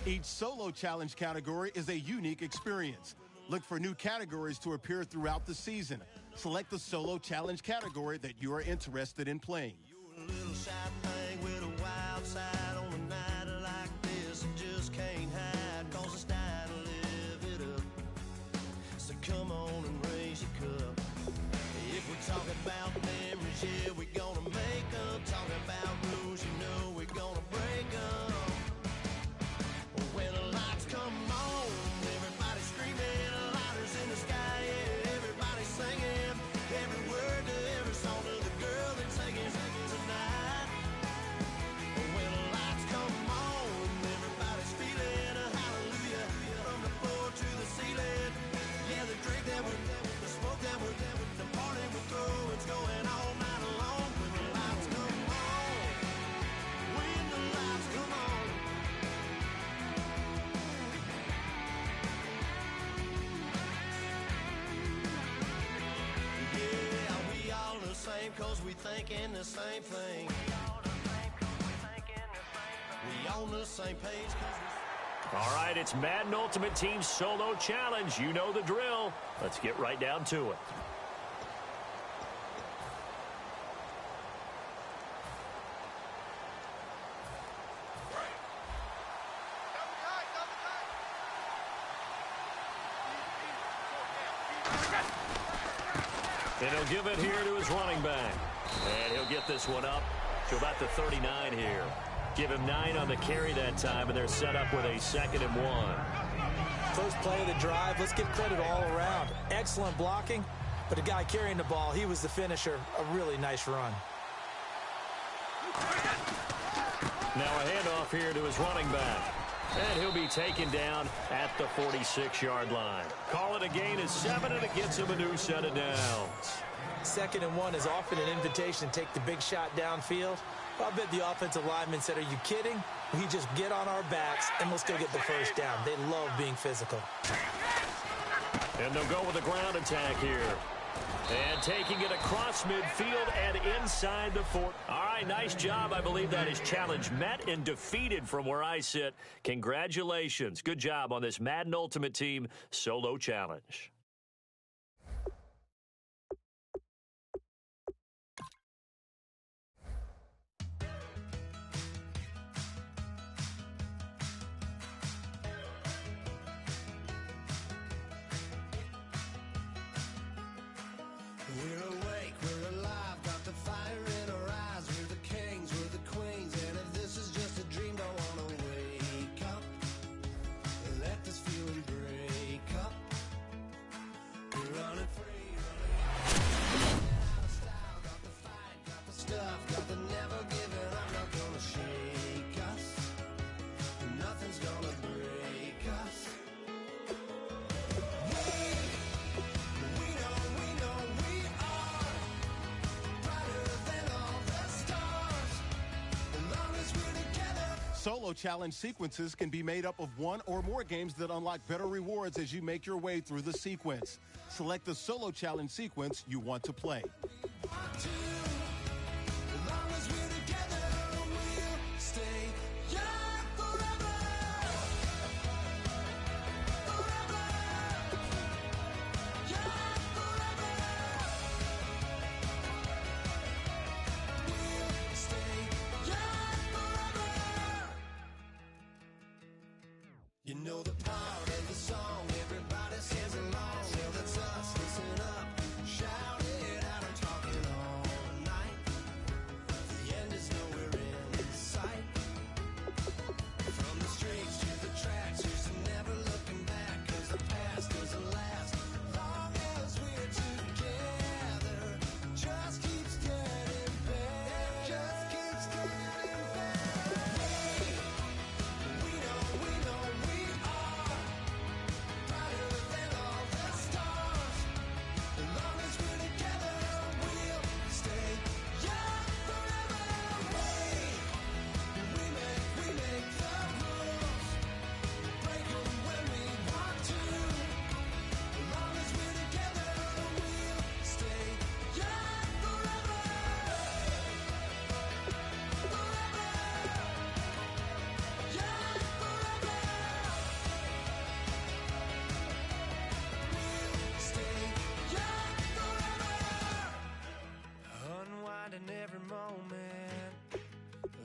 Each solo challenge category is a unique experience. Look for new categories to appear throughout the season. Select the solo challenge category that you are interested in playing. You're a little shy thing with a wild side on a night like this. And just can't hide, cause it's time to live it up. So come on and raise your cup. If we talk about memories, yeah, we're gonna make them. Talking about rules, you know we're gonna break them. When the lights come on, everybody's screaming, lighters in the sky, yeah, everybody's singing. Every word to every song to the girl that's singing tonight. When the lights come on, everybody's feeling a hallelujah. From the floor to the ceiling. Yeah, the drink that we're, the smoke that we're, the party we're throwing, it's going all night long. When the lights come on, when the lights come on. Yeah, we all the same cause we thinking the same thing. We on the same page cause we... All right, it's Madden Ultimate Team Solo Challenge. You know the drill. Let's get right down to it. And he'll give it here to his running back. And he'll get this one up to about the 39 here. Give him 9 on the carry that time, and they're set up with a 2nd and 1. First play of the drive, let's give credit all around. Excellent blocking, but the guy carrying the ball, he was the finisher. A really nice run. Now a handoff here to his running back. And he'll be taken down at the 46-yard line. Call it a gain of 7, and it gets him a new set of downs. 2nd and 1 is often an invitation to take the big shot downfield. I bet the offensive lineman said, are you kidding? We just get on our backs, and let's go get the first down. They love being physical. And they'll go with a ground attack here. And taking it across midfield and inside the 4. All right, nice job. I believe that is challenge met and defeated from where I sit. Congratulations. Good job on this Madden Ultimate Team Solo Challenge. We're awake, we're alive, got the fire in our eyes. We're the kings, we're the queens, and if this is just a dream, don't wanna wake up. Let this feeling break up. We're running free, running out of style. Got the fight, got the stuff, got the never giving up. Not gonna shake us, nothing's gonna break us. Solo challenge sequences can be made up of 1 or more games that unlock better rewards as you make your way through the sequence. Select the solo challenge sequence you want to play. You know the part of the song, everybody sings along. Well, that's us, listen up, shout it out, I'm talking all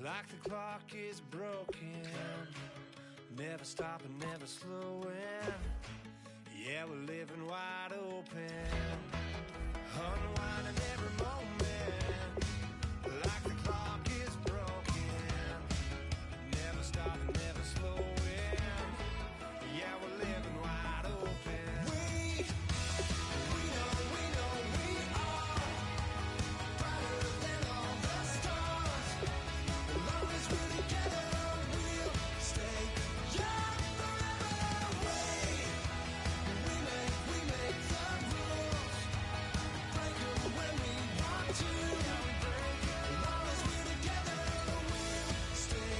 Like the clock is broken, never stopping, never slowing. Yeah, we're living wide open, unwinding every moment. Like the clock is broken, never stopping, never slowing. Yeah, we're living wide open. We know we are brighter than all the stars. As long as we're together, we'll stay young forever. We make the rules, break them when we want to. As long as we're together, we'll stay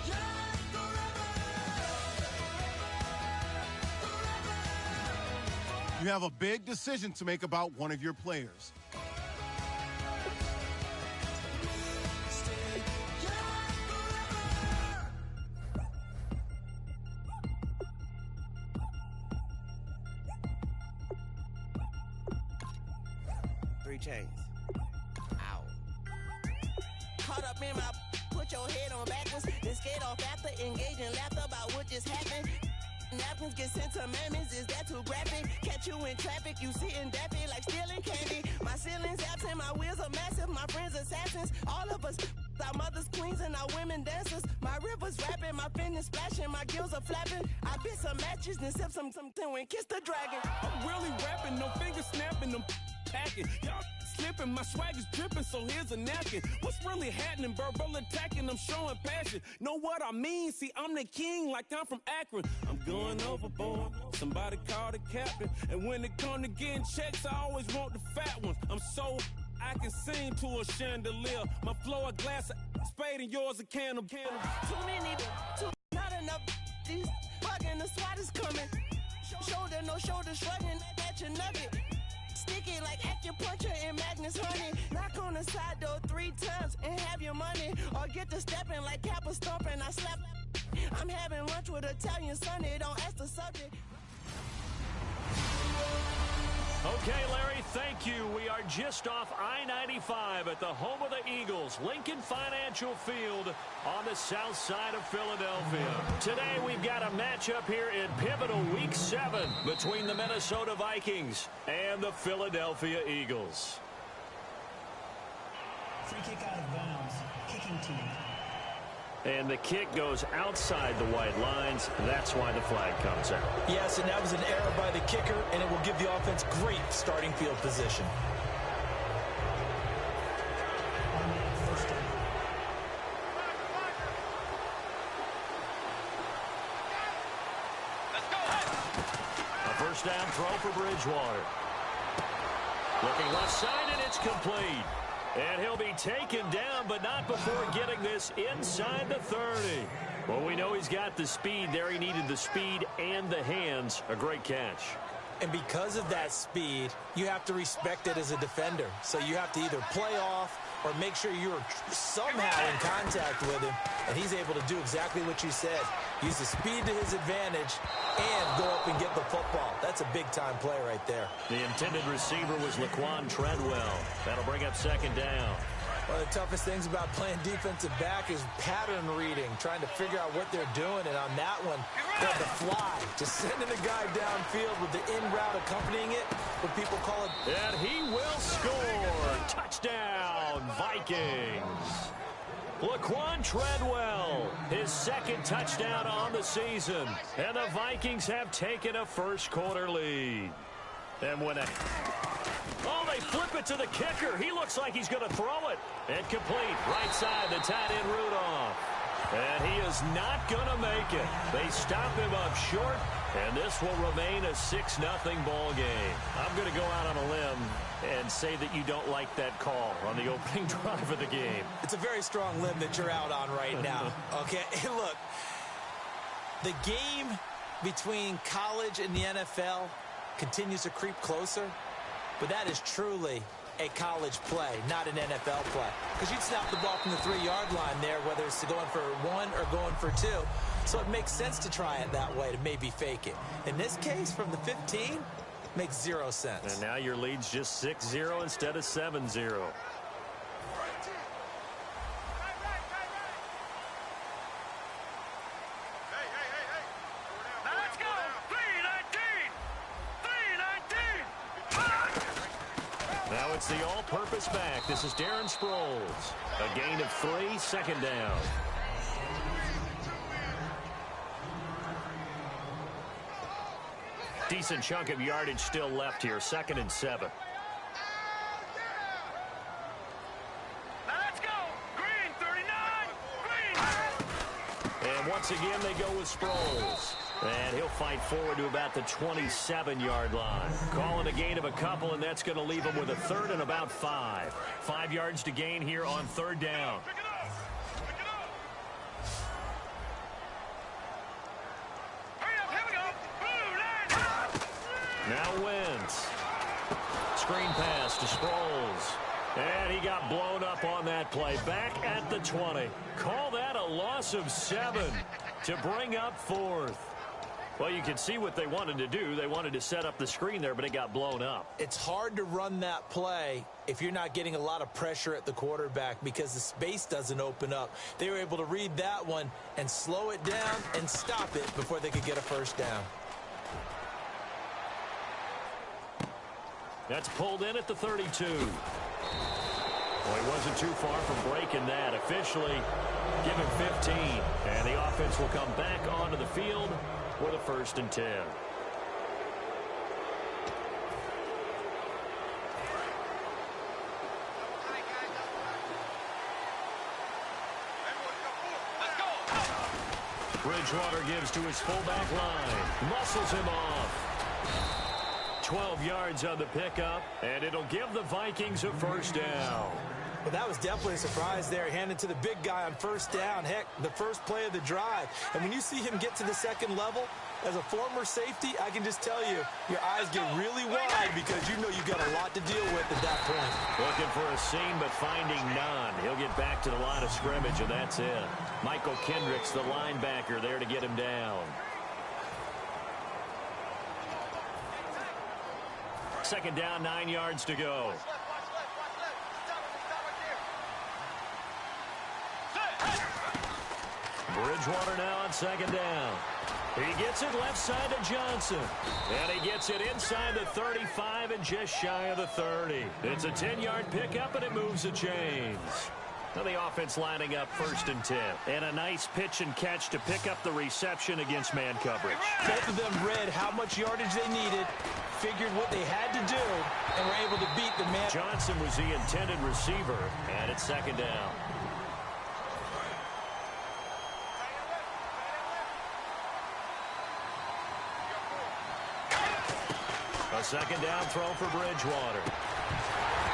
young forever. You have a big decision to make about one of your players. Stay young forever. 3 chains. Ow. Caught up in my put your head on backwards, then skate off after engaging laughter about what just happened. Napkins get sent to mammies, is that too graphic? Catch you in traffic, you sitting daffy like stealing candy. My ceiling's absent, my wheels are massive, my friends assassins. All of us, our mothers queens and our women dancers. My rivers rapping, my fingers splashing, my gills are flapping. I bit some matches, then sip something and kiss the dragon. I'm really rapping, no fingers snapping, them packing. Y'all slipping, my swag is dripping, so here's a napkin. What's really happening? Verbal attacking, I'm showing passion. Know what I mean? See, I'm the king, like I'm from Akron. I'm going overboard. Somebody call the captain. And when it come to getting checks, I always want the fat ones. I'm so I can sing to a chandelier. My flow a glass of spade and yours a can of Too many, not enough. These bugging, the SWAT is coming. Shoulder, no shoulder shrugging at your nugget. Sticky like acupuncture in Magnus Honey. Knock on the side door 3 times and have your money. Or get to stepping like Kappa stomping. I slap. I'm having lunch with Italian Sunday. Don't ask the subject. Okay, Larry, thank you. We are just off I-95 at the home of the Eagles, Lincoln Financial Field on the south side of Philadelphia. Today we've got a matchup here in pivotal Week 7 between the Minnesota Vikings and the Philadelphia Eagles. Free kick out of bounds. Kicking team. And the kick goes outside the white lines. That's why the flag comes out. Yes, and that was an error by the kicker, and it will give the offense great starting field position. A first down throw for Bridgewater. Looking left side, and it's complete. And he'll be taken down, but not before getting this inside the 30. Well, we know he's got the speed there. He needed the speed and the hands. A great catch. And because of that speed, you have to respect it as a defender. So you have to either play off or make sure you're somehow in contact with him. And he's able to do exactly what you said. Use the speed to his advantage and go up and get the football. That's a big-time play right there. The intended receiver was Laquan Treadwell. That'll bring up second down. One of the toughest things about playing defensive back is pattern reading, trying to figure out what they're doing. And on that one, they're the fly. Just sending a guy downfield with the in route accompanying it, what people call it. And he will score. Touchdown, Vikings. Laquan Treadwell, his second touchdown on the season. And the Vikings have taken a first-quarter lead. And when oh, they flip it to the kicker. He looks like he's going to throw it. And complete. Right side, the tight end Rudolph. And he is not going to make it. They stop him up short, and this will remain a 6-0 ball game. I'm going to go out on a limb and say that you don't like that call on the opening drive of the game. It's a very strong limb that you're out on right now. Okay, look, the game between college and the NFL continues to creep closer, but that is truly a college play, not an NFL play. Because you'd snap the ball from the 3-yard line there, whether it's going for 1 or going for 2. So it makes sense to try it that way, to maybe fake it. In this case, from the 15, makes 0 sense. And now your lead's just 6-0 instead of 7-0. Now it's the all-purpose back. This is Darren Sproles. A gain of 3, 2nd down. Decent chunk of yardage still left here. 2nd and 7. Let's go. Green, 39. Green. And once again, they go with Sproles. And he'll fight forward to about the 27-yard line. Calling a gain of a couple, and that's going to leave him with a 3rd and about 5. 5 yards to gain here on 3rd down. Pick it up. Pick it up. Hurry up. Here we go. Blue line. Now Wentz. Screen pass to Sproles. And he got blown up on that play. Back at the 20. Call that a loss of 7 to bring up 4th. Well, you can see what they wanted to do. They wanted to set up the screen there, but it got blown up. It's hard to run that play if you're not getting a lot of pressure at the quarterback because the space doesn't open up. They were able to read that one and slow it down and stop it before they could get a 1st down. That's pulled in at the 32. Well, he wasn't too far from breaking that. Officially, give him 15. And the offense will come back onto the field with a 1st and 10. Bridgewater gives to his fullback line. Muscles him off. 12 yards on the pickup, and it'll give the Vikings a 1st down. Well, that was definitely a surprise there, handed to the big guy on 1st down. Heck, the first play of the drive. And when you see him get to the 2nd level, as a former safety, I can just tell you, your eyes get really wide because you know you've got a lot to deal with at that point. Looking for a seam, but finding none. He'll get back to the line of scrimmage, and that's it. Michael Kendricks, the linebacker, there to get him down. 2nd down, 9 yards to go. Bridgewater now on 2nd down. He gets it left side to Johnson. And he gets it inside the 35 and just shy of the 30. It's a 10-yard pickup, and it moves the chains. Now the offense lining up 1st and 10. And a nice pitch and catch to pick up the reception against man coverage. Both of them read how much yardage they needed, figured what they had to do, and were able to beat the man. Johnson was the intended receiver, and it's 2nd down. A 2nd down throw for Bridgewater.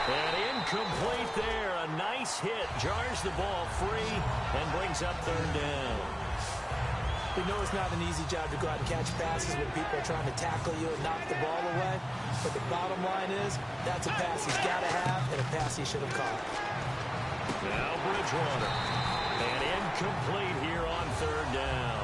And incomplete there. A nice hit. Jars the ball free and brings up 3rd down. We know it's not an easy job to go out and catch passes when people are trying to tackle you and knock the ball away. But the bottom line is, that's a pass he's got to have and a pass he should have caught. Now Bridgewater. And incomplete here on 3rd down.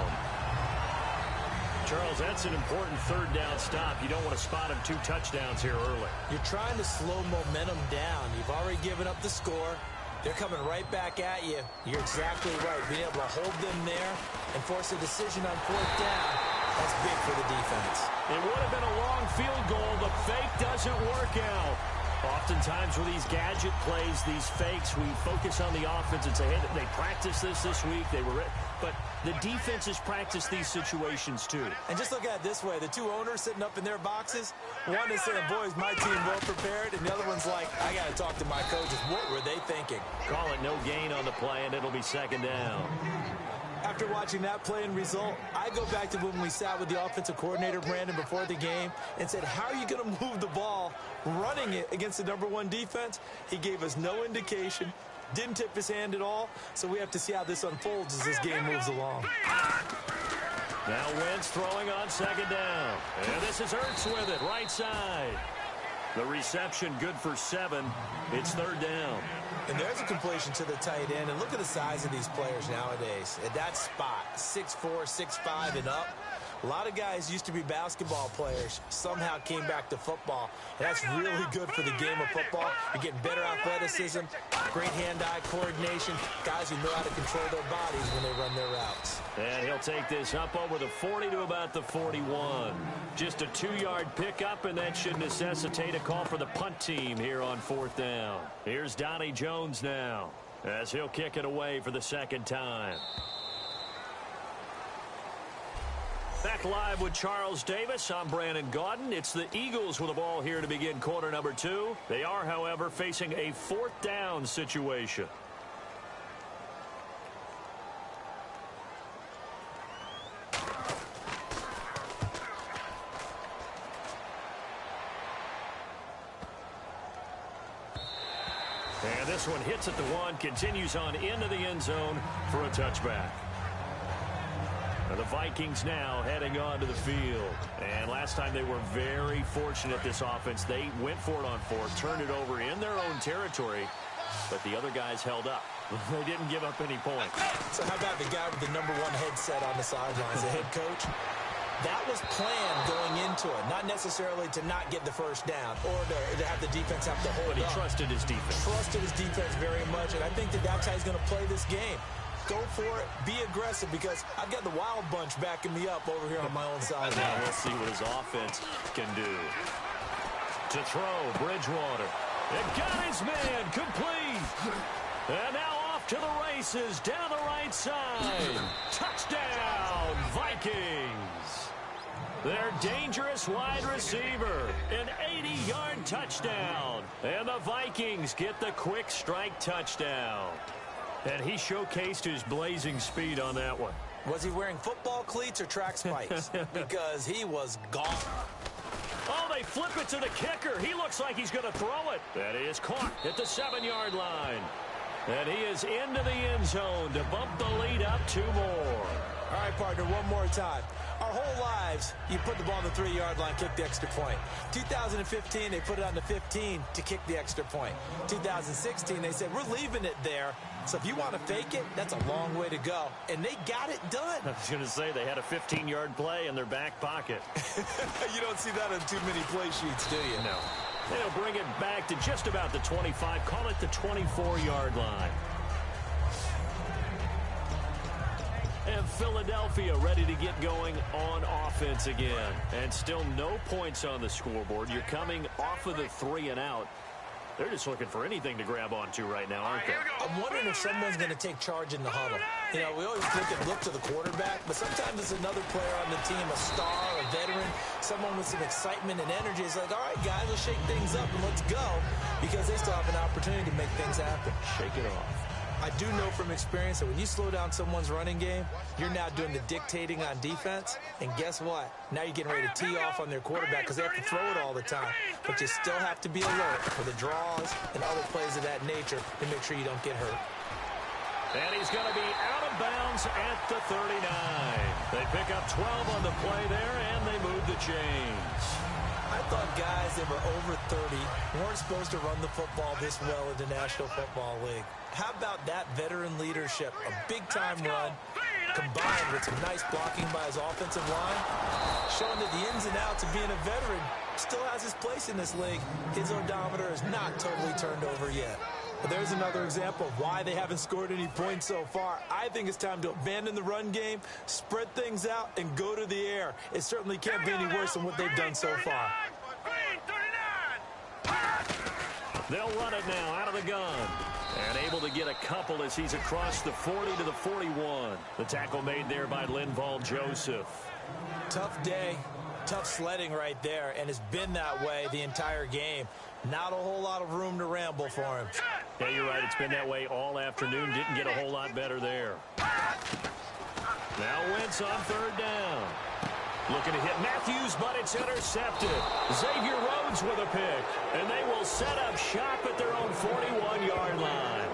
Charles, that's an important 3rd down stop. You don't want to spot him 2 touchdowns here early. You're trying to slow momentum down. You've already given up the score. They're coming right back at you. You're exactly right. Being able to hold them there and force a decision on 4th down, that's big for the defense. It would have been a long field goal. The fake doesn't work out. Oftentimes with these gadget plays, these fakes, we focus on the offense and say, hey, they practiced this week. They were, but the defenses practice these situations too. And just look at it this way. The 2 owners sitting up in their boxes, one is saying, boys, my team well prepared, and the other one's like, I got to talk to my coaches. What were they thinking? Call it no gain on the play, and it'll be 2nd down. After watching that play and result, I go back to when we sat with the offensive coordinator, Brandon, before the game and said, how are you going to move the ball running it against the #1 defense? He gave us no indication, didn't tip his hand at all, so we have to see how this unfolds as this game moves along. Now Wentz throwing on 2nd down. And this is Ertz with it, right side. The reception good for 7. It's 3rd down. And there's a completion to the tight end. And look at the size of these players nowadays. At that spot, 6'4", 6'5", and up. A lot of guys used to be basketball players, somehow came back to football. And that's really good for the game of football. You're getting better athleticism, great hand-eye coordination, guys who know how to control their bodies when they run their routes. And he'll take this up over the 40 to about the 41. Just a 2-yard pickup, and that should necessitate a call for the punt team here on 4th down. Here's Donnie Jones now, as he'll kick it away for the second time. Back live with Charles Davis. I'm Brandon Gaudin. It's the Eagles with the ball here to begin quarter number 2. They are, however, facing a 4th down situation. And this one hits at the 1, continues on into the end zone for a touchback. The Vikings now heading onto the field. And last time they were very fortunate, this offense. They went for it on 4th, turned it over in their own territory, but the other guys held up. They didn't give up any points. So how about the guy with the number 1 headset on the sidelines, the head coach? That was planned going into it, not necessarily to not get the first down or to have the defense have to hold But he up. trusted his defense. Trusted his defense very much, and I think that's how he's going to play this game. Go for it. Be aggressive, because I've got the wild bunch backing me up over here on my own side. Now we'll see what his offense can do. To throw, Bridgewater. It got his man complete. And now off to the races down the right side. Touchdown, Vikings. Their dangerous wide receiver, an 80-yard touchdown. And the Vikings get the quick strike touchdown. And he showcased his blazing speed on that one. Was he wearing football cleats or track spikes? Because he was gone. Oh, they flip it to the kicker. He looks like he's going to throw it. That is caught at the 7-yard line. And he is into the end zone to bump the lead up 2 more. All right, partner, one more time. Our whole lives, you put the ball on the 3-yard line, kick the extra point. 2015, they put it on the 15 to kick the extra point. 2016, they said, we're leaving it there. So if you want to fake it, that's a long way to go. And they got it done. I was going to say, they had a 15-yard play in their back pocket. You don't see that on too many play sheets, do you? No. They'll bring it back to just about the 25. Call it the 24-yard line. And Philadelphia ready to get going on offense again. And still no points on the scoreboard. You're coming off of the 3 and out. They're just looking for anything to grab onto right now, aren't they? I'm wondering if someone's going to take charge in the huddle. You know, we always look to the quarterback, but sometimes it's another player on the team, a star, a veteran, someone with some excitement and energy. It's like, all right, guys, let's shake things up and let's go, because they still have an opportunity to make things happen. Shake it off. I do know from experience that when you slow down someone's running game, you're now doing the dictating on defense. And guess what? Now you're getting ready to tee off on their quarterback because they have to throw it all the time. But you still have to be alert for the draws and other plays of that nature to make sure you don't get hurt. And he's going to be out of bounds at the 39. They pick up 12 on the play there, and they move the chains. I thought guys that were over 30 weren't supposed to run the football this well in the National Football League. How about that veteran leadership? A big-time run combined with some nice blocking by his offensive line, showing that the ins and outs of being a veteran still has his place in this league. His odometer is not totally turned over yet. But there's another example of why they haven't scored any points so far. I think it's time to abandon the run game, spread things out, and go to the air. It certainly can't be any worse than what they've done so far. They'll run it now out of the gun. And able to get a couple as he's across the 40 to the 41. The tackle made there by Linval Joseph. Tough day, tough sledding right there, and it's been that way the entire game. Not a whole lot of room to ramble for him. Yeah, you're right. It's been that way all afternoon. Didn't get a whole lot better there. Now Wentz on 3rd down. Looking to hit Matthews, but it's intercepted. Xavier Rhodes with a pick. And they will set up shop at their own 41-yard line.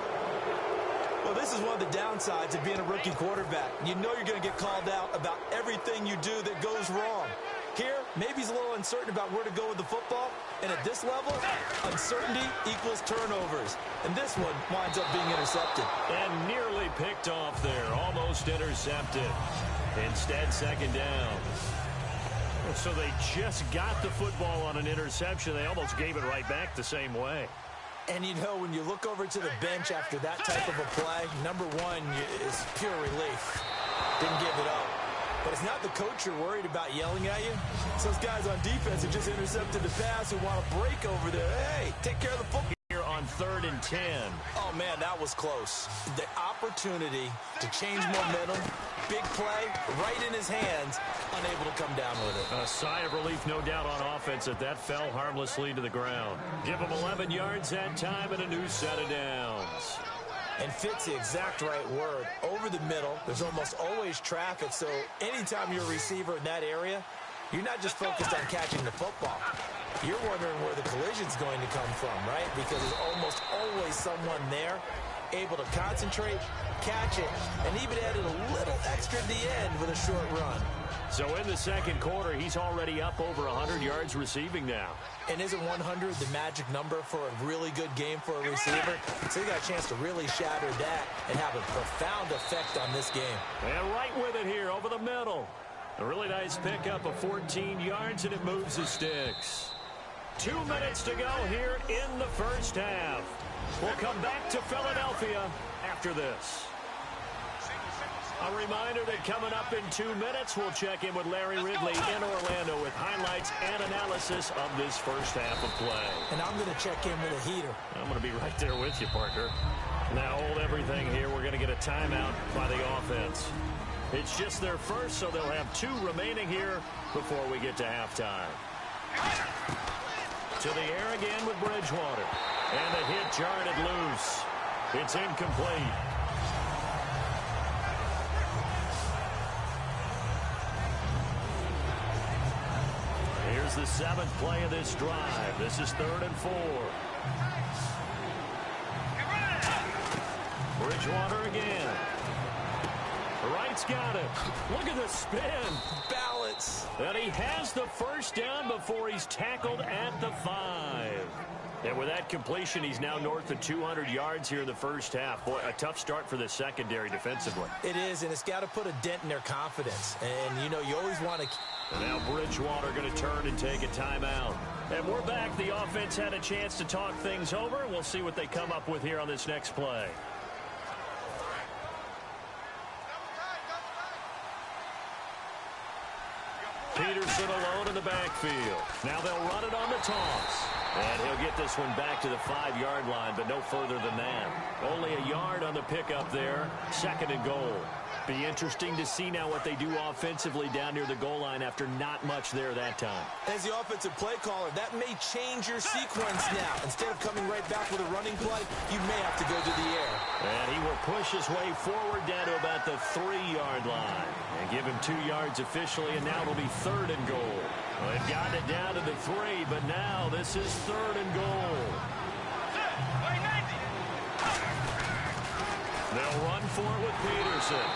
Well, this is one of the downsides of being a rookie quarterback. You know you're going to get called out about everything you do that goes wrong. Here, maybe he's a little uncertain about where to go with the football. And at this level, uncertainty equals turnovers. And this one winds up being intercepted. And nearly picked off there. Almost intercepted. Instead, 2nd down. So they just got the football on an interception. They almost gave it right back the same way. And, you know, when you look over to the bench after that type of a play, number one is pure relief. Didn't give it up. But it's not the coach you're worried about yelling at you. It's those guys on defense who just intercepted the pass who want to break over there. Hey, take care of the football. Here on 3rd and 10. Oh, man, that was close. The opportunity to change momentum, big play, right in his hands, unable to come down with it. A sigh of relief, no doubt, on offense that fell harmlessly to the ground. Give him 11 yards that time and a new set of downs. And fits the exact right word. Over the middle, there's almost always traffic, so anytime you're a receiver in that area, you're not just focused on catching the football. You're wondering where the collision's going to come from, right? Because there's almost always someone there able to concentrate, catch it, and even added a little extra at the end with a short run. So in the second quarter, he's already up over 100 yards receiving now. And isn't 100 the magic number for a really good game for a receiver? So he got a chance to really shatter that and have a profound effect on this game. And right with it here over the middle. A really nice pickup of 14 yards, and it moves the sticks. 2 minutes to go here in the first half. We'll come back to Philadelphia after this. A reminder that coming up in 2 minutes, we'll check in with Larry Ridley in Orlando with highlights and analysis of this first half of play. And I'm going to check in with a heater. I'm going to be right there with you, partner. Now hold everything here. We're going to get a timeout by the offense. It's just their first, so they'll have 2 remaining here before we get to halftime. To the air again with Bridgewater. And the hit jarred it loose. It's incomplete. Here's the 7th play of this drive. This is 3rd and 4. Bridgewater again. Wright's got it. Look at the spin. Balance. And he has the first down before he's tackled at the 5. And with that completion, he's now north of 200 yards here in the first half. Boy, a tough start for the secondary defensively. It is, and it's got to put a dent in their confidence. And, you know, you always want to... And now Bridgewater going to turn and take a timeout. And we're back. The offense had a chance to talk things over. We'll see what they come up with here on this next play. Peterson alone in the backfield. Now they'll run it on the toss. And he'll get this one back to the 5-yard line, but no further than that. Only a yard on the pickup there. 2nd and goal. Be interesting to see now what they do offensively down near the goal line after not much there that time. As the offensive play caller, that may change your sequence now. Instead of coming right back with a running play, you may have to go to the air. And he will push his way forward down to about the 3-yard line. And give him 2 yards officially, and now it'll be 3rd and goal. Well, they've gotten it down to the 3, but now this is 3rd and goal. They'll run for it with Peterson.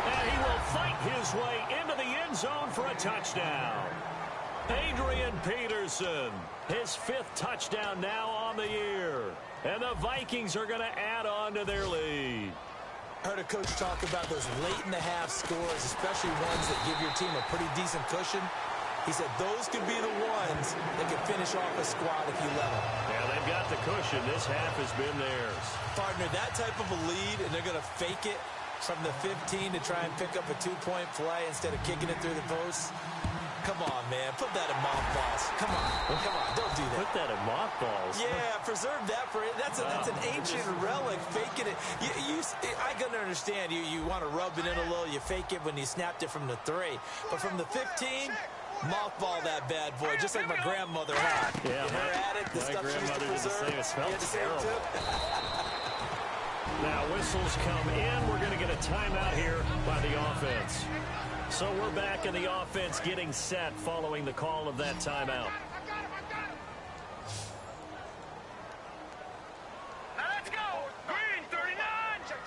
And he will fight his way into the end zone for a touchdown. Adrian Peterson, his 5th touchdown now on the year. And the Vikings are going to add on to their lead. I heard a coach talk about those late-in-the-half scores, especially ones that give your team a pretty decent cushion. He said those could be the ones that could finish off a squad if you let them. Yeah, they've got the cushion. This half has been theirs. Partner, that type of a lead, and they're going to fake it from the 15 to try and pick up a 2-point play instead of kicking it through the posts. Come on, man. Put that in mothballs. Come on. Don't do that. Put that in mothballs. Yeah, preserve that for it. That's an ancient relic. Faking it. I can understand you want to rub it in a little. You fake it when you snapped it from the 3. But from the 15... mothball that bad boy, just like my grandmother had. Yeah, her at it, the stuff she used to preserve. It smells terrible. Now whistles come in. We're going to get a timeout here by the offense. So we're back in the offense getting set following the call of that timeout. Let's go! Green 39!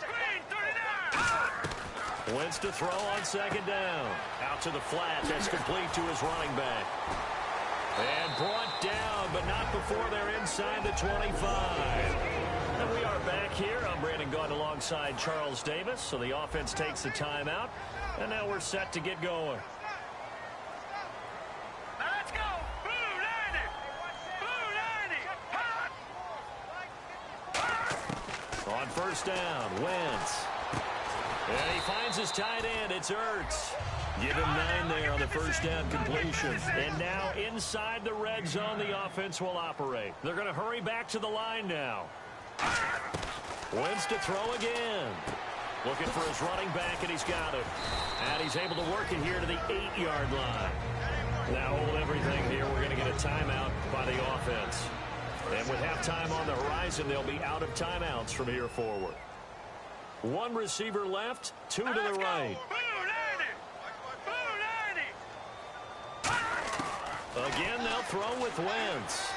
Green 39! Wentz to throw on 2nd down. Out to the flat. That's complete to his running back. And brought down, but not before they're inside the 25. And we are back here. I'm Brandon Gaudin alongside Charles Davis. So the offense takes the timeout. And now we're set to get going. first down. Wentz. And he finds his tight end. It's Ertz. Give him 9 there on the first down completion. And now inside the red zone, the offense will operate. They're going to hurry back to the line now. Wentz to throw again. Looking for his running back, and he's got it. And he's able to work it here to the 8-yard line. Now hold everything here. We're going to get a timeout by the offense. And with halftime on the horizon, they'll be out of timeouts from here forward. 1 receiver left, 2 to the right. Again, they'll throw with Wentz.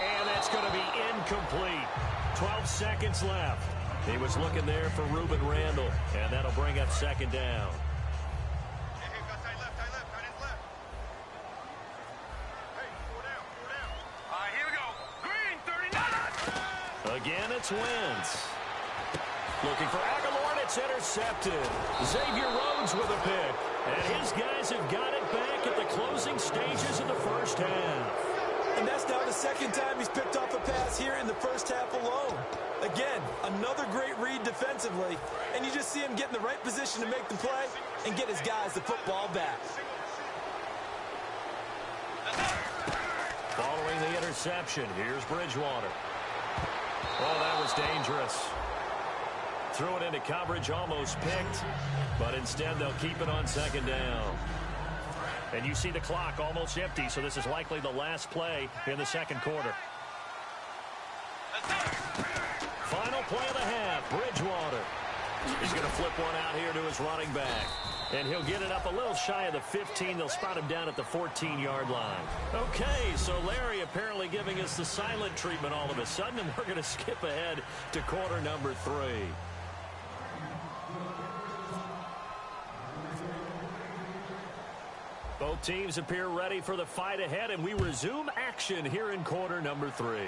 And that's going to be incomplete. 12 seconds left. He was looking there for Reuben Randall, and that'll bring up second down. Here we go. Green, 39. Again, it's Wentz. Looking for Aguilar, and it's intercepted. Xavier Rhodes with a pick. And his guys have got it back at the closing stages of the first half. And that's now the second time he's picked off a pass here in the first half alone. Again, another great read defensively. And you just see him get in the right position to make the play and get his guys the football back. Following the interception, here's Bridgewater. Oh, that was dangerous. Threw it into coverage, almost picked. But instead, they'll keep it on second down. And you see the clock almost empty, so this is likely the last play in the second quarter. Final play of the half, Bridgewater. He's going to flip one out here to his running back. And he'll get it up a little shy of the 15. They'll spot him down at the 14-yard line. Okay, so Larry apparently giving us the silent treatment all of a sudden, and we're going to skip ahead to quarter number 3. Both teams appear ready for the fight ahead, and we resume action here in quarter number 3.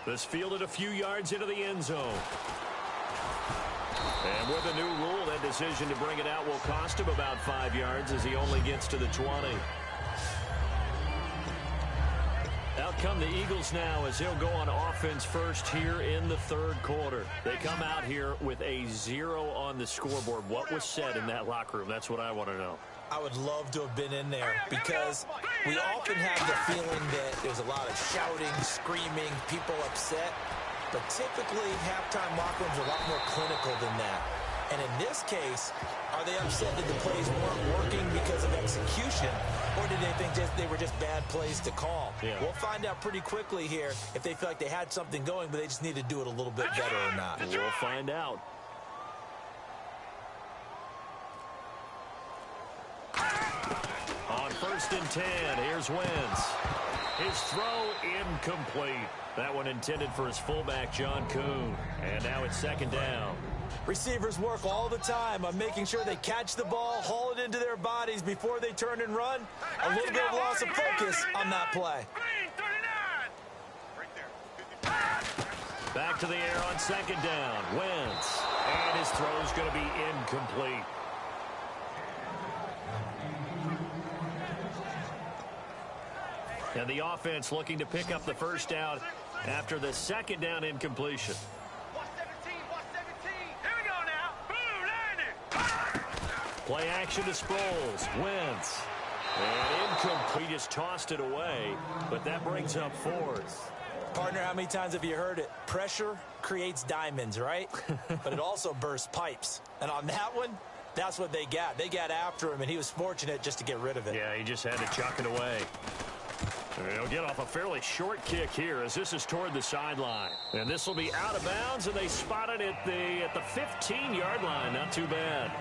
This fielded a few yards into the end zone. And with a new rule, that decision to bring it out will cost him about 5 yards as he only gets to the 20. Out come the Eagles now as they'll go on offense first here in the third quarter. They come out here with a 0 on the scoreboard. What was said in that locker room? That's what I want to know. I would love to have been in there because we often have the feeling that there's a lot of shouting, screaming, people upset. But typically, halftime locker rooms are a lot more clinical than that. And in this case, are they upset that the plays weren't working because of execution, or did they think they were just bad plays to call? Yeah. We'll find out pretty quickly here if they feel like they had something going, but they just need to do it a little bit better or not. We'll find out. On 1st and 10, here's Wentz. His throw incomplete. That one intended for his fullback, John Kuhn. And now it's second down. Receivers work all the time on making sure they catch the ball, haul it into their bodies before they turn and run. A little bit of loss of focus on that play. Green, 39. Right there. Back to the air on second down. Wentz. And his throw's going to be incomplete. And the offense looking to pick up the first down after the second down incompletion. Watch 17, watch 17. Here we go now. Boom, 90. Play action to Sproles. Wentz. And incomplete, just tossed it away. But that brings up 4th. Partner, how many times have you heard it? Pressure creates diamonds, right? But it also bursts pipes. And on that one, that's what they got. They got after him, and he was fortunate just to get rid of it. Yeah, he just had to chuck it away. They'll get off a fairly short kick here as this is toward the sideline. And this will be out of bounds, and they spot it at the 15-yard line. Not too bad.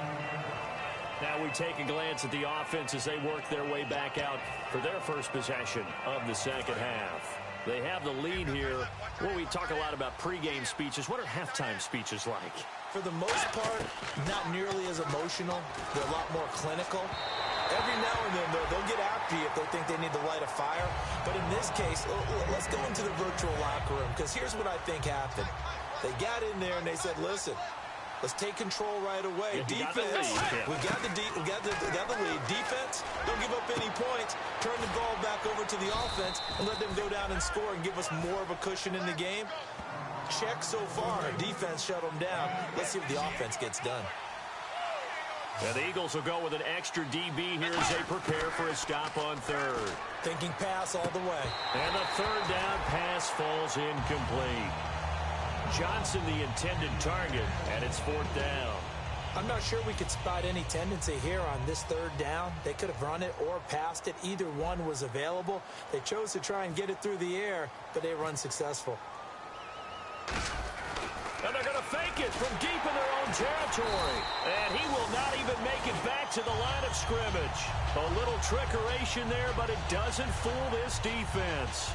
Now we take a glance at the offense as they work their way back out for their first possession of the second half. They have the lead here. Well, we talk a lot about pregame speeches. What are halftime speeches like? For the most part, not nearly as emotional. They're a lot more clinical. Every now and then, though, they'll get after you if they think they need to light a fire. But in this case, let's go into the virtual locker room, because here's what I think happened. They got in there and they said, listen, let's take control right away. Yeah, Defense, we got the lead. Defense, don't give up any points. Turn the ball back over to the offense and let them go down and score and give us more of a cushion in the game. check so far. Defense shut them down. Let's see what the offense gets done. And the Eagles will go with an extra DB here as they prepare for a stop on third. Thinking pass all the way. And the third down pass falls incomplete. Johnson the intended target, and it's fourth down. I'm not sure we could spot any tendency here on this third down. They could have run it or passed it. Either one was available. They chose to try and get it through the air, but they were unsuccessful. And they're going to fake it from deep in their own territory. And he will not even make it back to the line of scrimmage. A little trickeration there, but it doesn't fool this defense.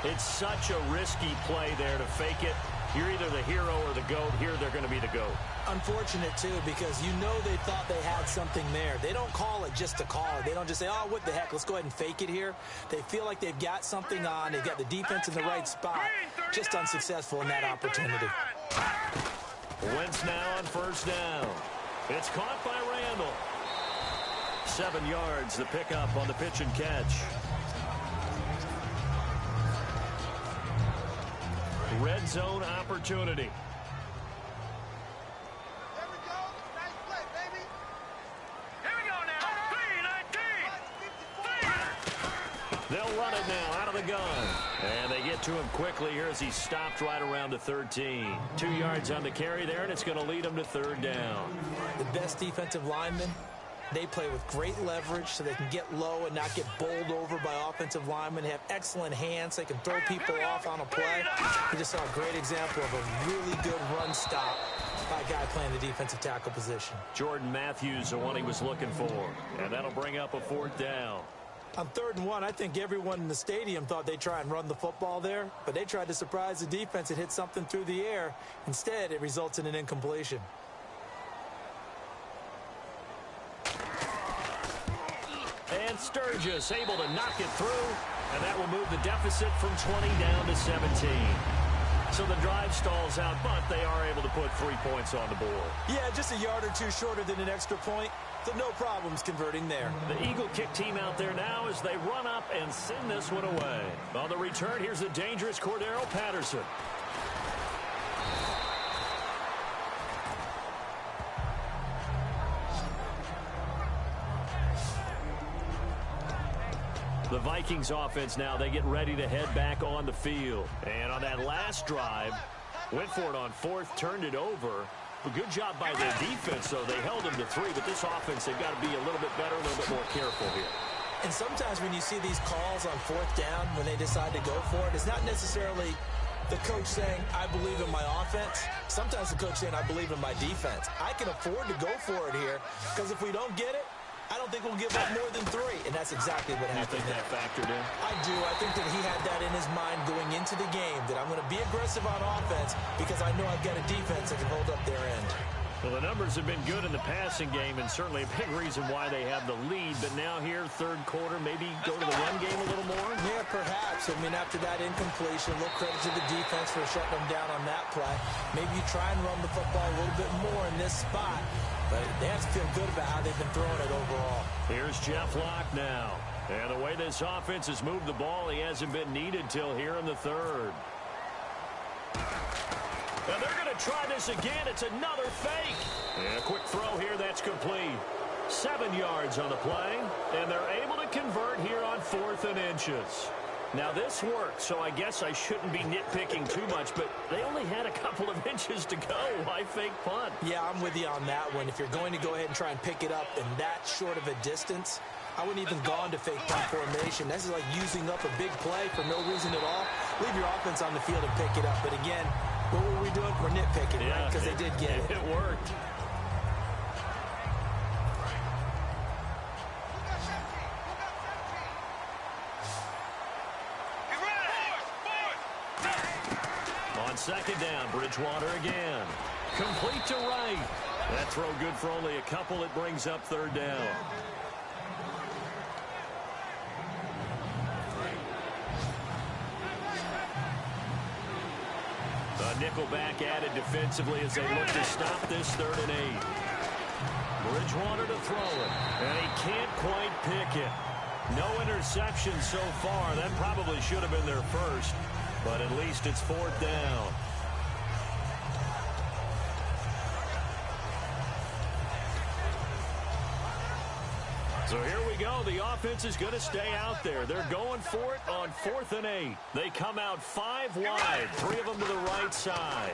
It's such a risky play there to fake it. You're either the hero or the GOAT. Here they're going to be the GOAT. Unfortunate, too, because you know they thought they had something there. They don't call it just to call it. They don't just say, oh, what the heck, let's go ahead and fake it here. They feel like they've got something on. They've got the defense in the right spot. Just unsuccessful in that opportunity. Wentz now on first down. It's caught by Randall. 7 yards, the pickup on the pitch and catch. Red zone opportunity. There we go. Nice play, baby. Here we go now. 3-19. They'll run it now out of the gun. And they get to him quickly here as he stopped right around the 13. 2 yards on the carry there, and it's going to lead him to third down. The best defensive linemen, they play with great leverage so they can get low and not get bowled over by offensive linemen. They have excellent hands. They can throw people off on a play. We just saw a great example of a really good run stop by a guy playing the defensive tackle position. Jordan Matthews, the one he was looking for. And that'll bring up a fourth down. On 3rd and 1, I think everyone in the stadium thought they'd try and run the football there, but they tried to surprise the defense and hit something through the air. Instead, it results in an incompletion. And Sturgis able to knock it through, and that will move the deficit from 20 down to 17. So the drive stalls out, but they are able to put 3 points on the board. Yeah, just a yard or two shorter than an extra point, so no problems converting there. The Eagle kick team out there now as they run up and send this one away. On the return, here's the dangerous Cordero Patterson. The Vikings offense now, they get ready to head back on the field. And on that last drive, went for it on 4th, turned it over. A good job by their defense, though. They held them to 3, but this offense, they've got to be a little bit better, a little bit more careful here. And sometimes when you see these calls on 4th down, when they decide to go for it, it's not necessarily the coach saying, I believe in my offense. Sometimes the coach saying, I believe in my defense. I can afford to go for it here, because if we don't get it, I don't think we'll give up more than 3, and that's exactly what happened. You think that factored in? I do. I think that he had that in his mind going into the game, that I'm going to be aggressive on offense because I know I've got a defense that can hold up their end. Well, the numbers have been good in the passing game, and certainly a big reason why they have the lead. But now here, 3rd quarter, maybe go to the run game a little more? Yeah, perhaps. I mean, after that incompletion, a little credit to the defense for shutting them down on that play. Maybe you try and run the football a little bit more in this spot. But they have to feel good about how they've been throwing it overall. Here's Jeff Locke now. And the way this offense has moved the ball, he hasn't been needed till here in the 3rd. And they're going to try this again. It's another fake. And a quick throw here. That's complete. 7 yards on the play. And they're able to convert here on 4th and inches. Now, this worked, so I guess I shouldn't be nitpicking too much, but they only had a couple of inches to go. Why fake punt? Yeah, I'm with you on that one. If you're going to go ahead and try and pick it up in that short of a distance, I wouldn't even gone to fake punt formation. This is like using up a big play for no reason at all. Leave your offense on the field and pick it up. But again, what were we doing? We're nitpicking, right? Because they did get it. It worked. On 2nd down, Bridgewater again. Complete to right. That throw good for only a couple. It brings up 3rd down. A nickelback added defensively as they look to stop this 3rd and 8. Bridgewater to throw it, and he can't quite pick it. No interception so far. That probably should have been their first, but at least it's 4th down. So here we go. The offense is going to stay out there. They're going for it on 4th and 8. They come out 5 wide, 3 of them to the right side.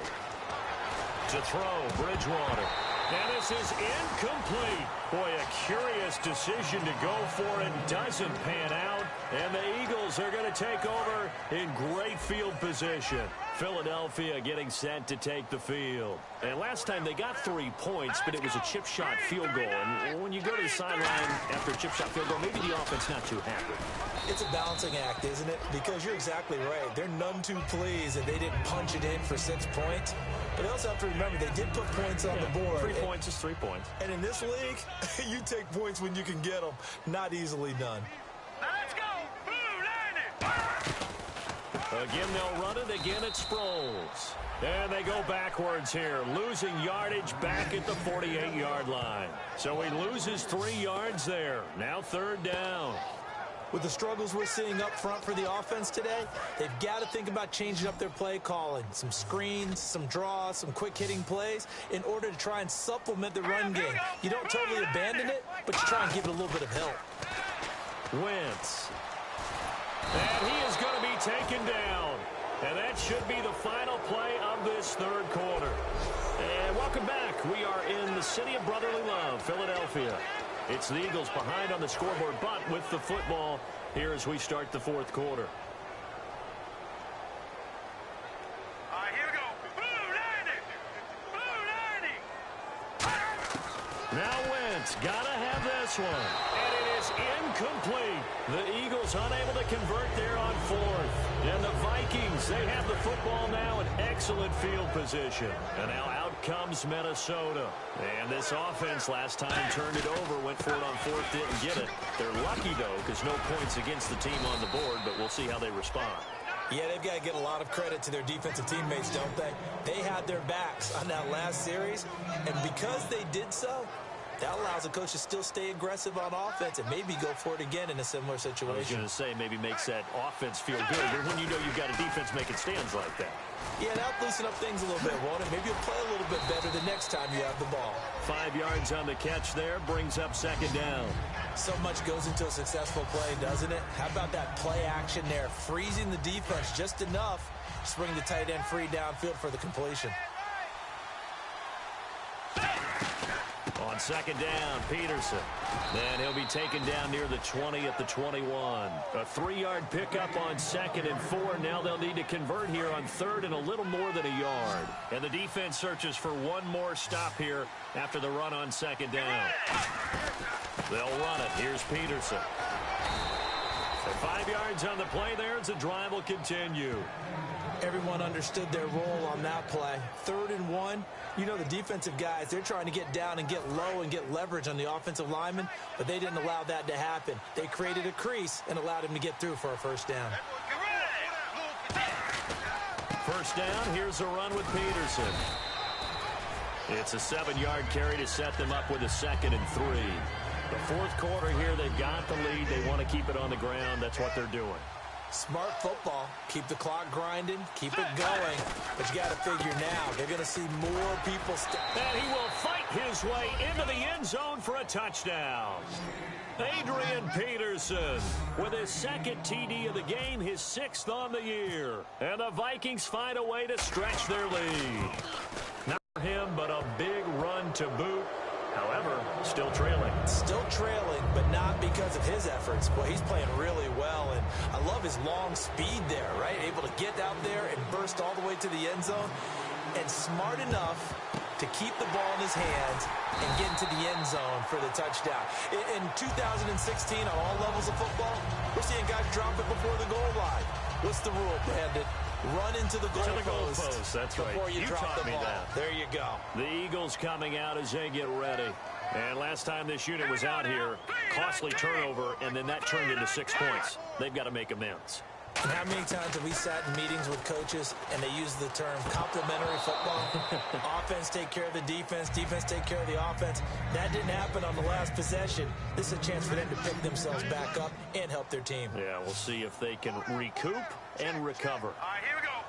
To throw, Bridgewater. And this is incomplete. Boy, a curious decision to go for it. Doesn't pan out. And the Eagles are going to take over in great field position. Philadelphia getting set to take the field. And last time they got 3 points, but it was a chip shot field goal. And when you go to the sideline after a chip shot field goal, maybe the offense not too happy. It's a balancing act, isn't it? Because you're exactly right. They're none too pleased that they didn't punch it in for 6 points. But they also have to remember they did put points on the board. 3 points is 3 points. And in this league, you take points when you can get them. Not easily done. Now let's go. Blue landing. Again, they'll run it. Again, it Sproles. And they go backwards here, losing yardage back at the 48-yard line. So he loses 3 yards there. Now 3rd down. With the struggles we're seeing up front for the offense today, they've got to think about changing up their play calling. Some screens, some draws, some quick-hitting plays in order to try and supplement the run game. You don't totally abandon it, but you try and give it a little bit of help. Wentz. And he is going to be taken down. And that should be the final play of this 3rd quarter. And welcome back. We are in the city of brotherly love, Philadelphia. It's the Eagles behind on the scoreboard, but with the football here as we start the 4th quarter. All right, here we go. Blue landing. Blue landing. Now Wentz got to have this one. And it is incomplete. The Eagles unable to convert there on 4th. And the Vikings, they have the football now in excellent field position. And now out comes Minnesota. And this offense last time turned it over, went for it on 4th, didn't get it. They're lucky, though, because no points against the team on the board, but we'll see how they respond. Yeah, they've got to get a lot of credit to their defensive teammates, don't they? They had their backs on that last series, and because they did so, that allows the coach to still stay aggressive on offense and maybe go for it again in a similar situation. I was going to say maybe makes that offense feel good, but when you know you've got a defense making stands like that. Yeah, that'll loosen up things a little bit, won't it? Maybe you'll play a little bit better the next time you have the ball. 5 yards on the catch there, brings up 2nd down. So much goes into a successful play, doesn't it? How about that play action there, freezing the defense just enough to bring the tight end free downfield for the completion. On 2nd down, Peterson. Then he'll be taken down near the 20 at the 21. A 3-yard pickup on 2nd and 4. Now they'll need to convert here on 3rd and a little more than a yard. And the defense searches for one more stop here after the run on 2nd down. They'll run it. Here's Peterson. So 5 yards on the play there as the drive will continue. Everyone understood their role on that play. 3rd and 1. You know the defensive guys, they're trying to get down and get low and get leverage on the offensive lineman, but they didn't allow that to happen. They created a crease and allowed him to get through for a 1st down. 1st down, here's a run with Peterson. It's a 7-yard carry to set them up with a 2nd and 3. The 4th quarter here, they've got the lead. They want to keep it on the ground. That's what they're doing. Smart football. Keep the clock grinding. Keep it going. But you got to figure now, they're going to see more people. And he will fight his way into the end zone for a touchdown. Adrian Peterson with his 2nd TD of the game, his 6th on the year. And the Vikings find a way to stretch their lead. Not for him, but a big run to boot. However, still trailing. Still trailing, but not because of his efforts. Boy, he's playing really well, and I love his long speed there, right? Able to get out there and burst all the way to the end zone, and smart enough to keep the ball in his hands and get into the end zone for the touchdown. In 2016, on all levels of football, we're seeing guys drop it before the goal line. What's the rule, Brandon? Run into the goalpost. That's right. Before you drop the ball. That. There you go. The Eagles coming out as they get ready. And last time this unit was out here, costly turnover, and then that turned into 6 points. They've got to make amends. And how many times have we sat in meetings with coaches and they use the term complementary football? Offense take care of the defense, defense take care of the offense. That didn't happen on the last possession. This is a chance for them to pick themselves back up and help their team. Yeah, we'll see if they can recoup and recover. All right, here we go.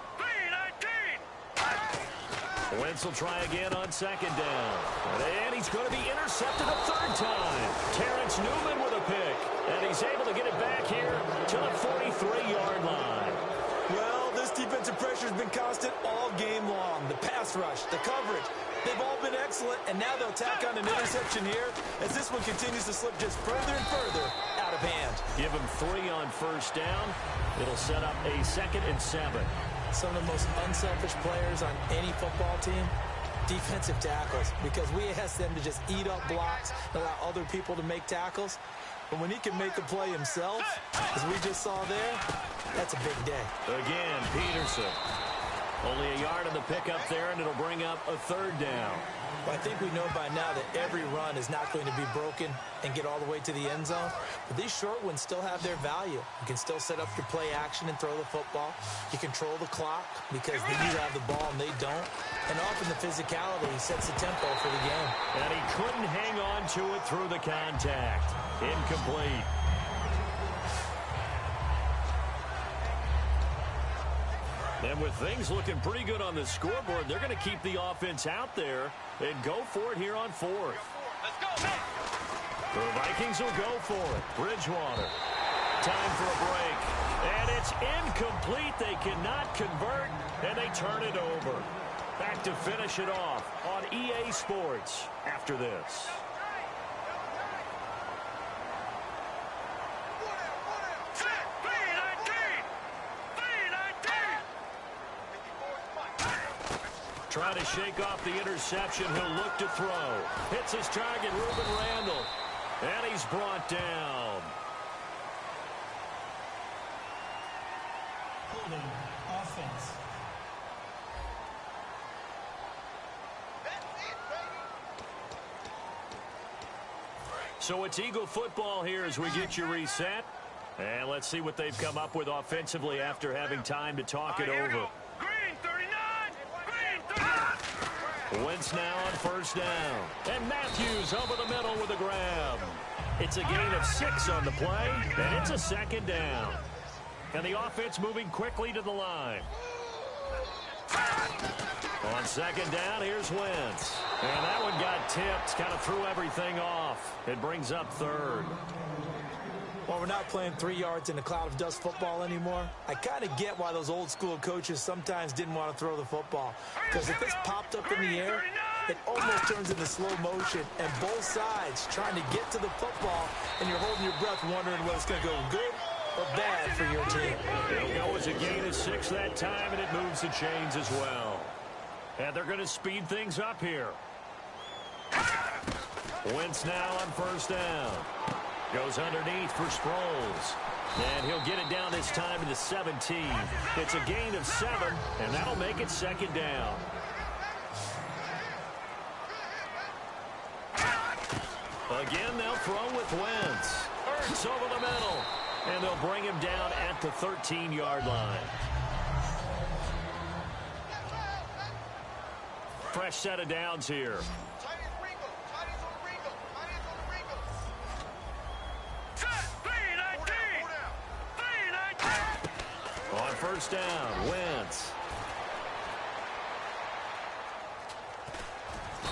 3-19. Wentz will try again on 2nd down. And he's going to be intercepted a 3rd time. Terrence Newman with a he's able to get it back here to the 43-yard line. Well, this defensive pressure has been constant all game long. The pass rush, the coverage, they've all been excellent, and now they'll tack on an interception here as this one continues to slip just further and further out of hand. Give him 3 on first down. It'll set up a 2nd and 7. Some of the most unselfish players on any football team, defensive tackles, because we ask them to just eat up blocks, allow other people to make tackles. But when he can make a play himself, as we just saw there, that's a big day. Again, Peterson. Only a yard on the pickup there, and it'll bring up a 3rd down. Well, I think we know by now that every run is not going to be broken and get all the way to the end zone. But these short ones still have their value. You can still set up your play action and throw the football. You control the clock because you have the ball and they don't. And often the physicality sets the tempo for the game. And he couldn't hang on to it through the contact. Incomplete. And with things looking pretty good on the scoreboard, they're going to keep the offense out there and go for it here on 4th. Let's go. The Vikings will go for it. Bridgewater. Time for a break. And it's incomplete. They cannot convert, and they turn it over. Back to finish it off on EA Sports after this. Trying to shake off the interception. He'll look to throw. Hits his target, Reuben Randall. And he's brought down. Holding offense. So it's Eagle football here as we get you reset. And let's see what they've come up with offensively after having time to talk it over. Wentz now on first down. And Matthews over the middle with a grab. It's a gain of 6 on the play, and it's a 2nd down. And the offense moving quickly to the line. On 2nd down, here's Wentz. And that one got tipped, kind of threw everything off. It brings up 3rd. Well, we're not playing 3 yards in a cloud of dust football anymore. I kind of get why those old school coaches sometimes didn't want to throw the football. Because if it's popped up in the air, it almost turns into slow motion. And both sides trying to get to the football, and you're holding your breath wondering whether it's going to go good or bad for your team. It'll go as a gain of 6 that time, and it moves the chains as well. And they're going to speed things up here. Wentz now on first down. Goes underneath for Sproles. And he'll get it down this time to the 17. It's a gain of 7, and that'll make it 2nd down. Again, they'll throw with Wentz. Ertz over the middle. And they'll bring him down at the 13-yard line. Fresh set of downs here. On first down, Wentz.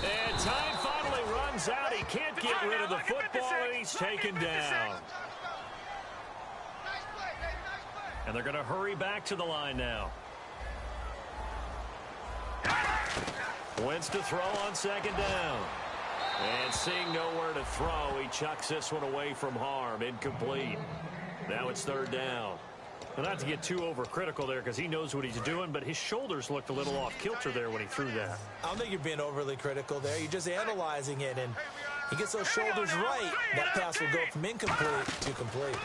And time finally runs out. He can't get rid of the football, and he's taken down. And they're going to hurry back to the line now. Wentz to throw on 2nd down. And seeing nowhere to throw, he chucks this one away from harm. Incomplete. Now it's 3rd down. Well, not to get too overcritical there because he knows what he's doing, but his shoulders looked a little off kilter there when he threw that. I don't think you're being overly critical there. You're just analyzing it, and he gets those shoulders right. That pass will go from incomplete to complete.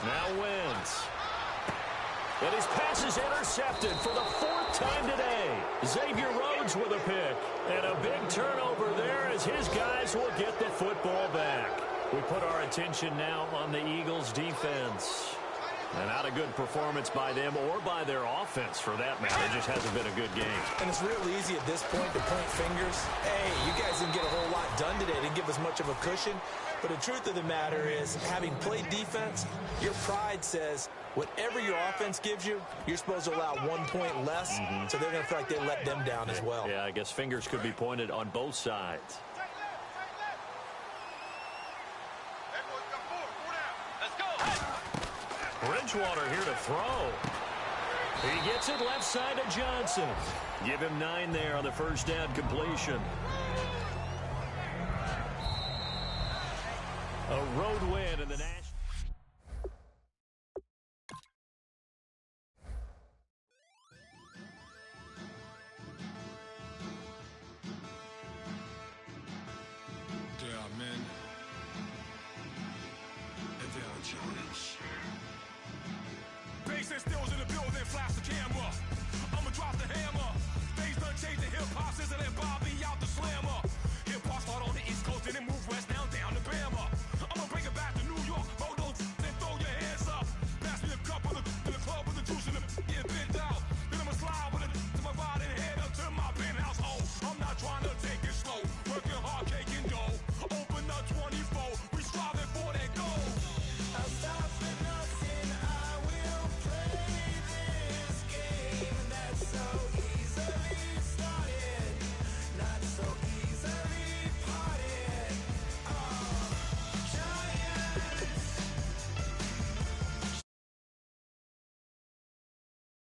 Now Wentz. And his pass is intercepted for the 4th time today. Xavier Rhodes with a pick. And a big turnover there as his guys will get the football back. We put our attention now on the Eagles' defense. And not a good performance by them or by their offense, for that matter. It just hasn't been a good game. And it's real easy at this point to point fingers. Hey, you guys didn't get a whole lot done today. Didn't give us much of a cushion. But the truth of the matter is, having played defense, your pride says whatever your offense gives you, you're supposed to allow 1 point less. So they're going to feel like they let them down as well. Yeah, I guess fingers could be pointed on both sides. Bridgewater here to throw. He gets it left side to Johnson. Give him 9 there on the first down completion. A road win in the national.